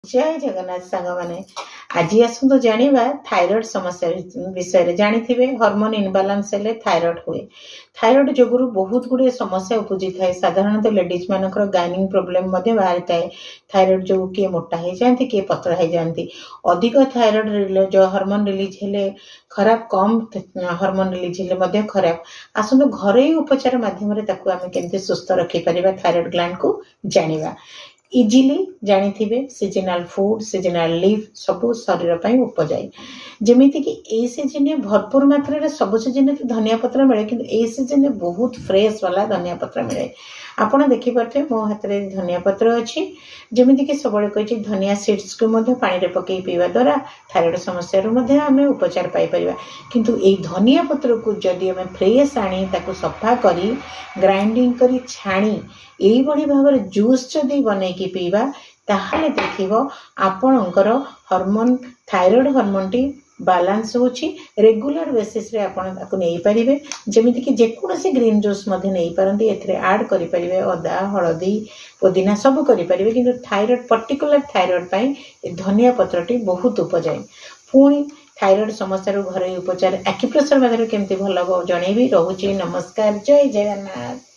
जय जगन्नाथ सांग माने आज आसतु जानिबा थायराइड समस्या विषय रे जानिथिबे हार्मोन इनबालांस हेले थायराइड हुए। थायराइड जोगुरु बहुत गुडे समस्या उपजी थाए। साधारणतः लेडीज मानकर गाइनिंग प्रॉब्लम मध्ये बाहरी थाए। थायराइड जो किए मोटा हो जाती किए पतला हो जाती। अधिक थायराइड जो हार्मोन रिलीज हेले खराब, कम हार्मोन रिलीज हेले मध्ये खराब। आसतु घरोई उपचार माध्यम ताकू आमे केमते सुस्थ रखि परिबा थायराइड ग्लैंड को जानिबा। इजिली जानिथिबे सीजनल फूड, सीजनल लीफ सब शरीर पर उपजाई। जमीती कि ए सीजन भरपूर मात्रा रे सब सीजन तो धनिया पत्र मिले, किंतु ए सीजन बहुत फ्रेश वाला धनिया पत्र मिले। आपण देखि पारथे मो हाथ रे धनिया पत्र अछि। जमीती कि सबले कहि धनिया सीड्स को मध्ये पानी रे पकई पीवा द्वारा थायराइड समस्या रो मध्ये आमे उपचार पाई परिबा। किंतु ए धनिया पत्र को जदि आमे फ्रेश आनी ताको सफा करी ग्राइंडिंग करी छाणी एई बड़ी भाव जूस जदि बनै कि पीवा ताहले देखिबो आपणकर hormone thyroid hormone T balance होची। रेगुलर बेसिस रे आपण ताको नै परिबे। जेमिति कि जेकोसी ग्रीन जूस मध्ये नै परंती एथरे ऐड करि परिबे। अदा, हळदी, पुदीना सब करि परिबे। किंतु थायराइड पर्टिकुलर थायराइड पई धनिया पत्रटी बहुत उपजाई। पुणी थायराइड समस्या रो घरे उपचार एक्यूप्रेशर माध्यम केमती भल जणेबी। रहुची नमस्कार, जय जगन्नाथ।